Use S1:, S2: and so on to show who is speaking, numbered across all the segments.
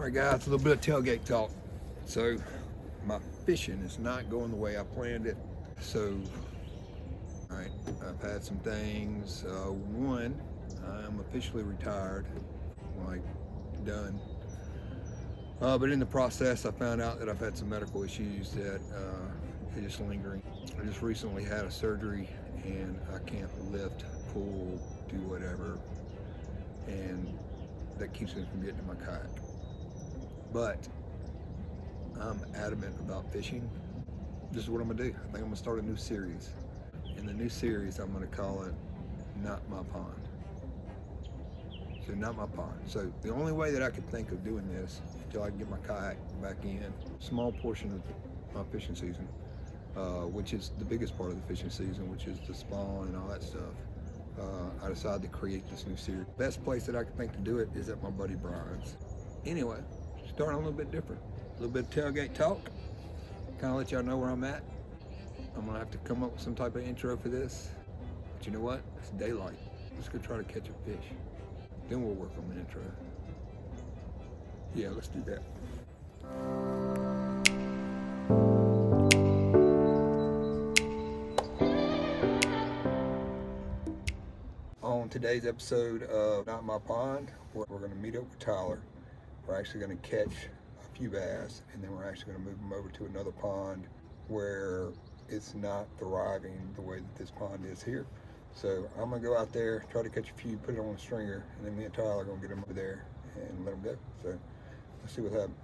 S1: Alright guys, a little bit of tailgate talk. So my fishing is not going the way I planned it. So, alright, I've had some things. One, I'm officially retired, like done. But in the process, I found out that I've had some medical issues that are just lingering. I just recently had a surgery and I can't lift, pull, do whatever. And that keeps me from getting in my kayak. But I'm adamant about fishing. This is what I'm gonna do. I think I'm gonna start a new series. In the new series, I'm gonna call it Not My Pond. So Not My Pond. So the only way that I could think of doing this until I can get my kayak back in, small portion of my fishing season, which is the biggest part of the fishing season, which is the spawn and all that stuff. I decided to create this new series. Best place that I could think to do it is at my buddy Brian's. Anyway, starting a little bit different. A little bit of tailgate talk. Kind of let y'all know where I'm at. I'm gonna have to come up with some type of intro for this. But you know what? It's daylight. Let's go try to catch a fish. Then we'll work on the intro. Yeah, let's do that. On today's episode of Not My Pond, we're gonna meet up with Tyler. We're actually gonna catch a few bass, and then we're actually gonna move them over to another pond where it's not thriving the way that this pond is here. So I'm gonna go out there, try to catch a few, put it on a stringer, and then me and Tyler are gonna get them over there and let them go. So let's see what happens.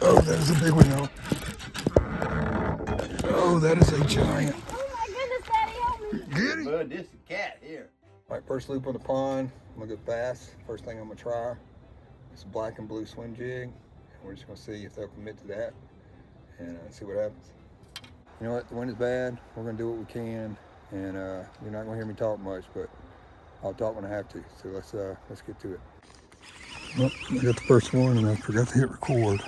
S1: Oh, that is a big one, y'all. Oh, that is a giant.
S2: Oh my goodness, Daddy, help me.
S1: Get it.
S3: Bud, this is a cat here.
S1: All right, first loop on the pond. I'm gonna go fast. First thing I'm gonna try is a black and blue swim jig. And we're just gonna see if they'll commit to that and see what happens. You know what, the wind is bad. We're gonna do what we can, and you're not gonna hear me talk much, but I'll talk when I have to. So let's get to it. Well, I got the first one and I forgot to hit record.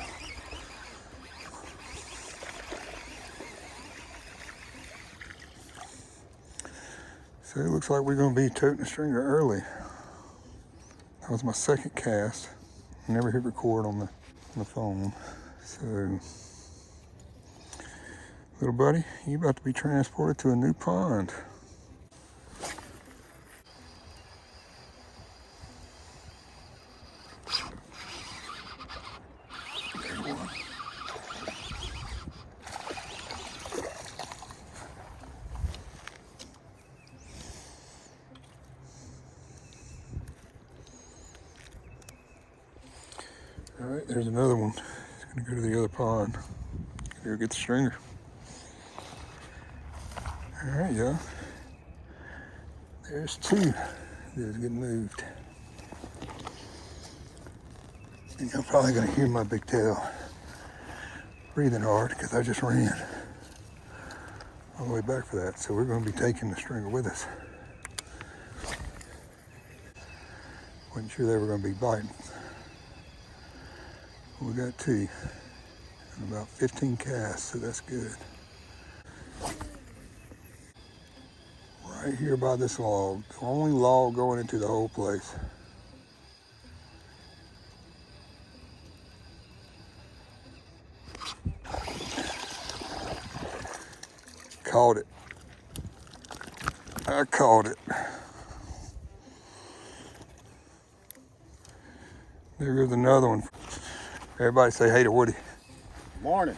S1: So it looks like we're gonna be toting the stringer early. That was my second cast. I never hit record on the phone. So, little buddy, you about to be transported to a new pond. All right, there's another one. He's gonna go to the other pond. Go get the stringer. All right, y'all. There's two that's getting moved. And you're probably gonna hear my big tail breathing hard because I just ran all the way back for that. So we're gonna be taking the stringer with us. Wasn't sure they were gonna be biting. We got two and about 15 casts, so that's good. Right here by this log, the only log going into the whole place. Caught it. I caught it. There goes another one. Everybody say hey to Woody.
S3: Morning.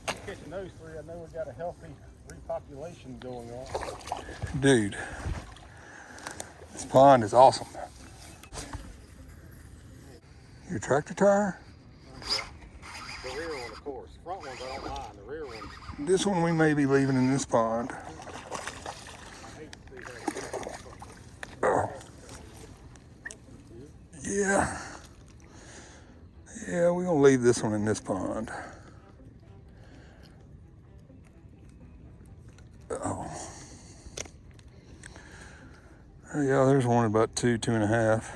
S3: Catching those three, I know we got a healthy repopulation going on.
S1: Dude, this pond is awesome. Your tractor tire?
S3: The rear one, of course. Front ones I don't mind. The rear one.
S1: This one we may be leaving in this pond. Oh. Yeah. Yeah, we're gonna leave this one in this pond. Oh. Yeah, there's one about 2.5.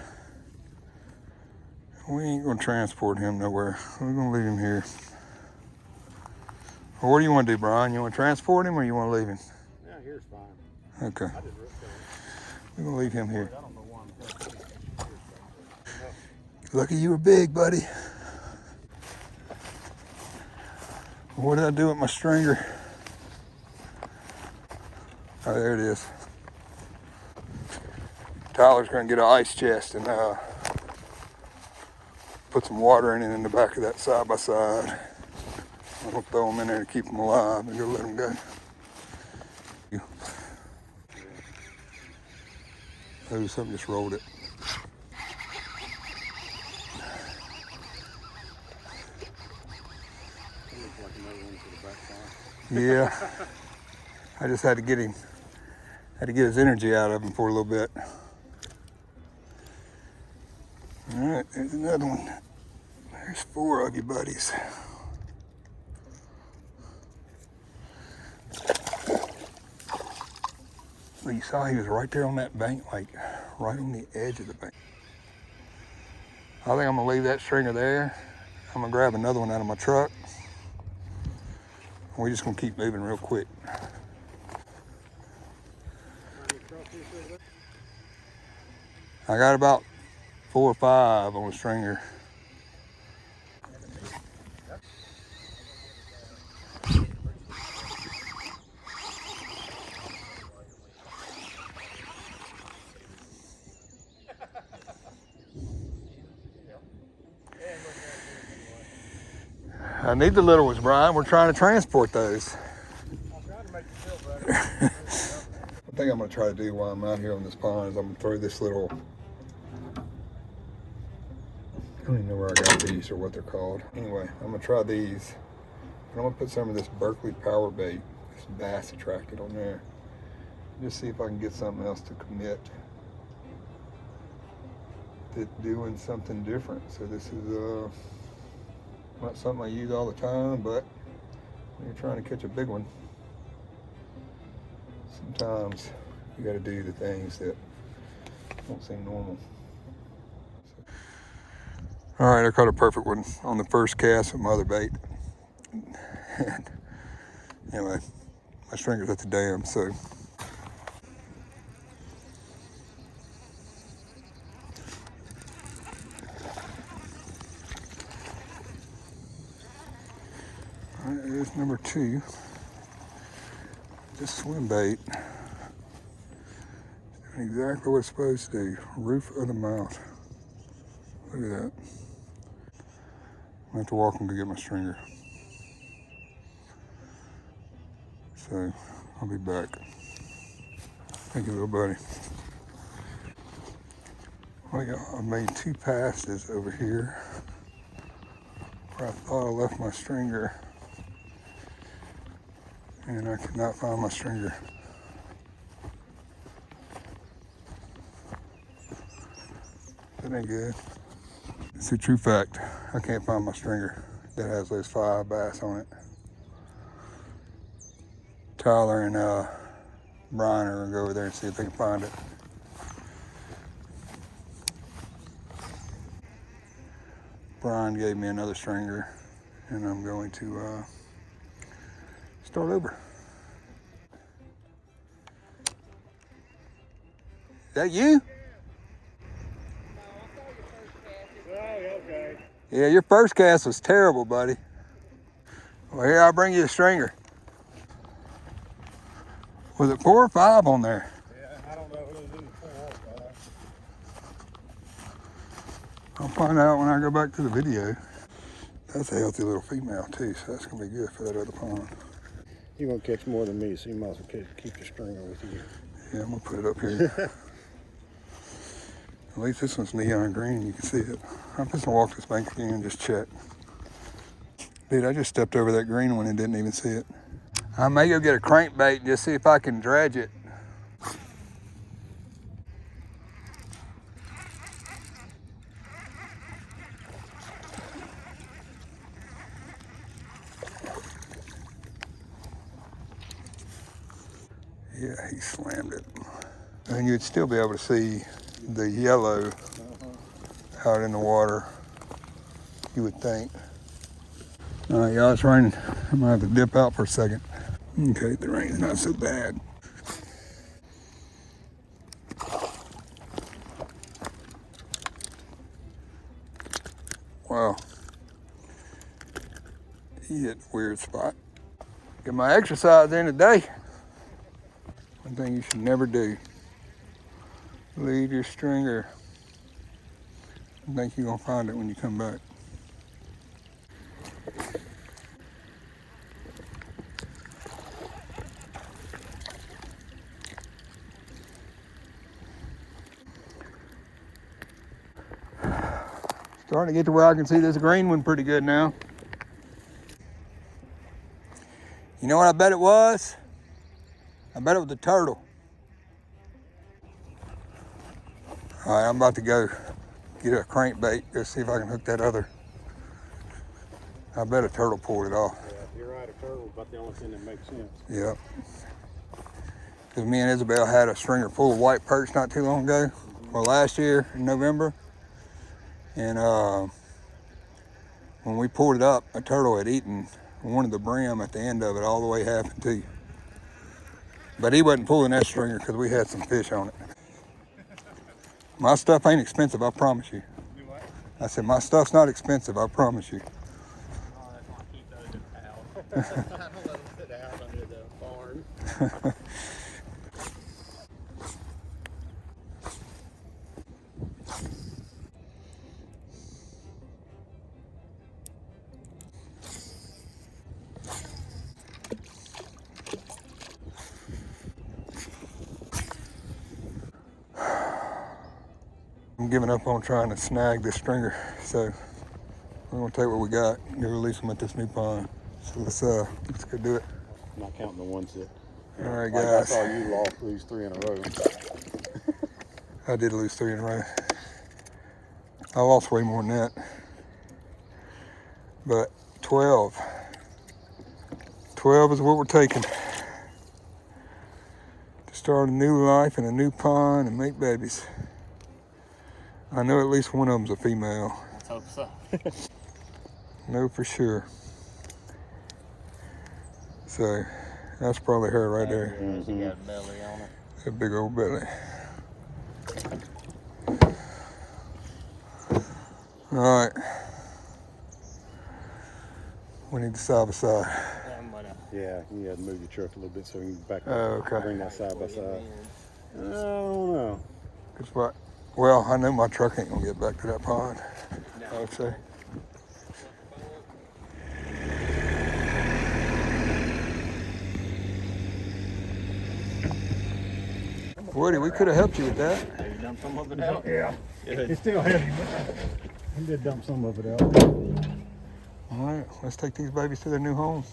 S1: We ain't gonna transport him nowhere. We're gonna leave him here. Well, what do you want to do, Brian? You want to transport him or you want to leave him?
S3: Yeah, here's fine.
S1: Okay.
S3: I just ripped
S1: We're gonna leave him here.
S3: I don't know why I'm
S1: Lucky you were big, buddy. What did I do with my stringer? Oh, there it is. Tyler's gonna get an ice chest and put some water in it in the back of that side by side. I'm gonna throw them in there to keep them alive and go let them go. Oh, something just rolled it. Yeah, I just had to get his energy out of him for a little bit. All right, there's another one. There's 4 of you buddies. Well, you saw he was right there on that bank, like right on the edge of the bank. I think I'm gonna leave that stringer there. I'm gonna grab another one out of my truck. We're just gonna keep moving real quick. I got about 4 or 5 on the stringer. I need the little ones, Brian. We're trying to transport those.
S3: I'm trying to make you feel better.
S1: I think I'm gonna try to do while I'm out here on this pond is I'm gonna throw this little, I don't even know where I got these or what they're called. Anyway, I'm gonna try these. And I'm gonna put some of this Berkeley power bait, this bass attracted on there. Just see if I can get something else to commit to doing something different. So this is not something I use all the time, but when you're trying to catch a big one, sometimes you got to do the things that don't seem normal. All right, I caught a perfect one on the first cast with my other bait. And anyway, my stringer's at the dam, so. All right, there's number 2. Just swim bait. It's doing exactly what it's supposed to do. Roof of the mouth. Look at that. I have to walk and go get my stringer. So I'll be back. Thank you, little buddy. Well, y'all, I made 2 passes over here where I thought I left my stringer, and I could not find my stringer. That ain't good. It's a true fact. I can't find my stringer that has those 5 bass on it. Tyler and Brian are gonna go over there and see if they can find it. Brian gave me another stringer, and I'm going to start over. Is that you?
S3: Okay.
S1: Yeah, your first cast was terrible, buddy. Well, here, I'll bring you a stringer. Was it 4 or 5 on there?
S3: Yeah, I don't know who it is. 4 or 5.
S1: I'll find out when I go back to the video. That's a healthy little female too, so that's gonna be good for that other pond.
S3: You won't catch more than me, so you might as well keep your stringer with you.
S1: Yeah, I'm gonna put it up here. At least this one's neon green, you can see it. I'm just gonna walk this bank again and just check. Dude, I just stepped over that green one and didn't even see it. I may go get a crankbait and just see if I can dredge it. Yeah, he slammed it. And you'd still be able to see the yellow out in the water, you would think. All right, y'all, it's raining. I'm gonna have to dip out for a second. Okay, the rain's not so bad. Well, he hit a weird spot. Get my exercise in today. One thing you should never do. Leave your stringer. I think you're gonna find it when you come back. Starting to get to where I can see this green one pretty good now. You know what I bet it was? I bet it was a turtle. All right, I'm about to go get a crankbait. Go see if I can hook that other. I bet a turtle pulled it off.
S3: Yeah, you're right, a turtle, but the only thing that makes sense.
S1: Yep. Because me and Isabel had a stringer full of white perch not too long ago. Well, last year in November. And when we pulled it up, a turtle had eaten one of the brim at the end of it all the way half in two. But he wasn't pulling that stringer because we had some fish on it. My stuff ain't expensive, I promise you.
S3: Do what?
S1: I said, my stuff's not expensive, I promise you.
S3: Oh, that's why I keep those out. I don't let them sit out under the barn.
S1: I'm giving up on trying to snag this stringer, so we're gonna take what we got and go release them at this new pond. So let's go do it.
S3: I'm not counting the ones that.
S1: All right,
S3: Like
S1: guys.
S3: I saw you lose 3 in a row.
S1: I did lose 3 in a row. I lost way more than that. But 12. 12 is what we're taking. To start a new life in a new pond and make babies. I know at least one of them's a female.
S3: Let's hope so.
S1: Know for sure. So that's probably her right there.
S3: Yeah, she got a belly on it.
S1: A big old belly. All right. We need to side by side.
S3: Yeah, you had to move your truck a little bit so you can back up.
S1: Oh, okay.
S3: Bring that side by side. I don't know.
S1: Good spot. Well, I know my truck ain't gonna get back to that pond, I would say. Woody, we could have helped you with that.
S3: Have you dumped some of it out?
S4: Yeah.
S3: Good.
S4: It's still heavy, but he did dump some of it out.
S1: All right, let's take these babies to their new home.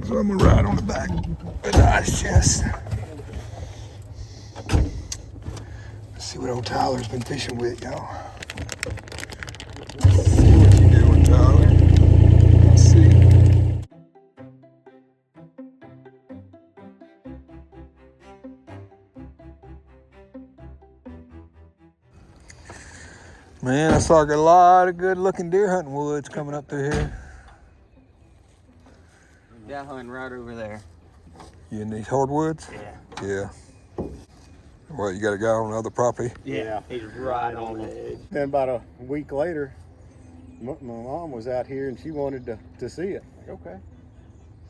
S1: So I'm gonna ride on the back of the ice chest. Let's see what old Tyler's been fishing with, y'all. Let's see what you doing, Tyler. Let's see. Man, I saw a lot of good looking deer hunting woods coming up through here.
S5: Yeah, hunting right over there.
S1: You in these hardwoods?
S5: Yeah.
S1: Yeah. Well, you got a guy on the other property?
S3: Yeah.
S5: He's right on the edge.
S3: Then about a week later, my mom was out here and she wanted to see it. Like, okay.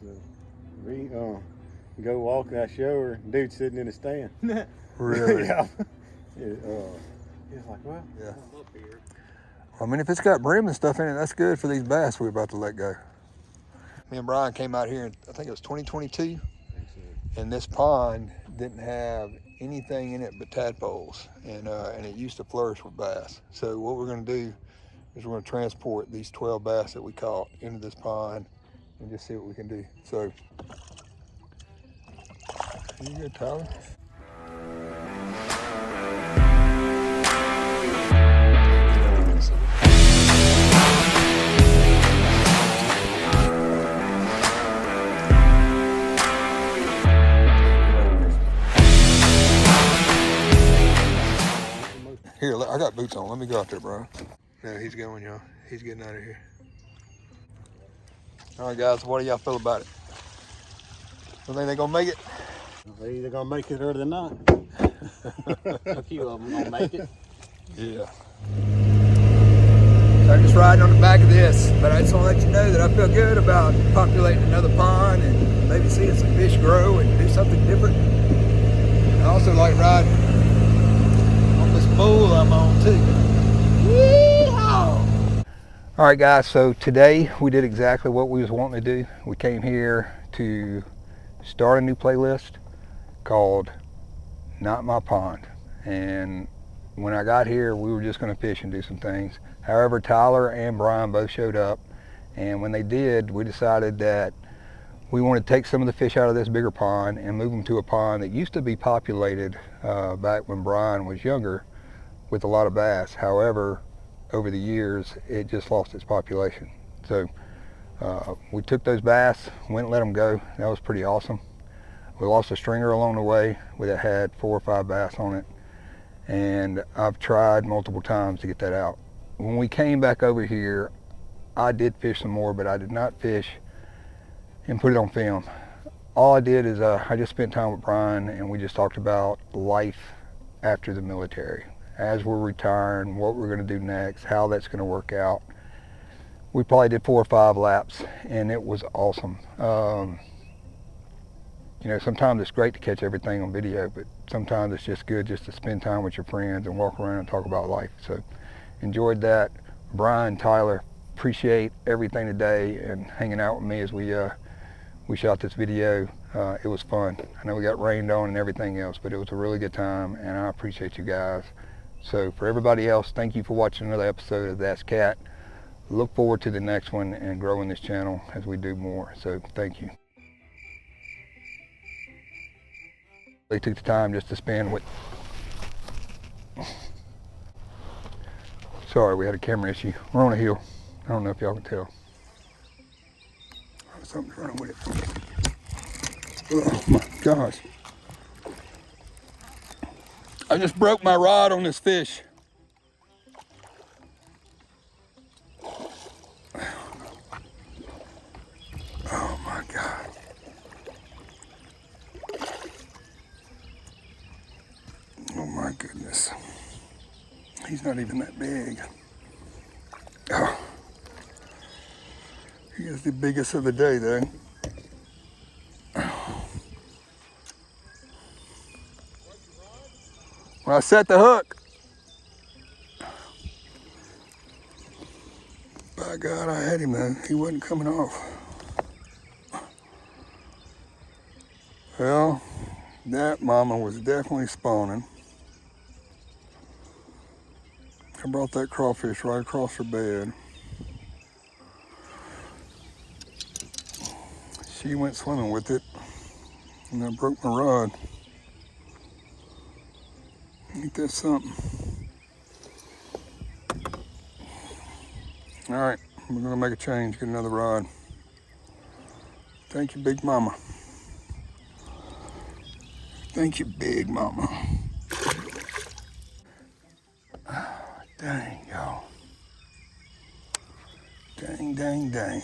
S3: So we go walk and I show her, dude sitting in the stand.
S1: Really?
S3: Yeah. He's like, well,
S1: Yeah.
S3: I'm up here.
S1: I mean, if it's got brim and stuff in it, that's good for these bass we're about to let go. Me and Brian came out here, I think it was 2022, and this pond didn't have anything in it but tadpoles, and it used to flourish with bass. So what we're gonna do is we're gonna transport these 12 bass that we caught into this pond and just see what we can do. So, here you go, Tyler. Here, I got boots on. Let me go out there, bro. No, he's going, y'all. He's getting out of here. All right, guys, what do y'all feel about it? You think they gonna make it?
S3: They're either gonna make it or they're not.
S5: A few of them gonna make it.
S1: Yeah. So I'm just riding on the back of this, but I just want to let you know that I feel good about populating another pond and maybe seeing some fish grow and do something different. I also like riding on this bull I'm on too. Yeehaw! All right guys, so today we did exactly what we was wanting to do. We came here to start a new playlist called Not My Pond. And when I got here, we were just going to fish and do some things. However, Tyler and Brian both showed up, and when they did, we decided that we wanted to take some of the fish out of this bigger pond and move them to a pond that used to be populated back when Brian was younger with a lot of bass. However, over the years, it just lost its population. So we took those bass, went and let them go. That was pretty awesome. We lost a stringer along the way that had 4 or 5 bass on it, and I've tried multiple times to get that out. When we came back over here, I did fish some more, but I did not fish and put it on film. All I did is I just spent time with Brian, and we just talked about life after the military. As we're retiring, what we're going to do next, how that's going to work out. We probably did 4 or 5 laps, and it was awesome. You know, sometimes it's great to catch everything on video, but sometimes it's just good just to spend time with your friends and walk around and talk about life. So enjoyed that. Brian, Tyler, appreciate everything today and hanging out with me as we shot this video. It was fun. I know we got rained on and everything else, but it was a really good time, and I appreciate you guys. So for everybody else, thank you for watching another episode of That's Cat. Look forward to the next one and growing this channel as we do more. So thank you. They took the time just to spend with. Sorry, we had a camera issue. We're on a hill. I don't know if y'all can tell. Something's wrong with it. Oh my gosh. I just broke my rod on this fish. Oh my God. Oh my goodness. He's not even that big. Oh. He is the biggest of the day though. When I set the hook, by God, I had him though. He wasn't coming off. Well, that mama was definitely spawning. I brought that crawfish right across her bed. She went swimming with it, and I broke my rod. Ain't that something? All right, we're gonna make a change, get another rod. Thank you, Big Mama. Thank you, Big Mama. Oh, dang, y'all. Dang, dang, dang.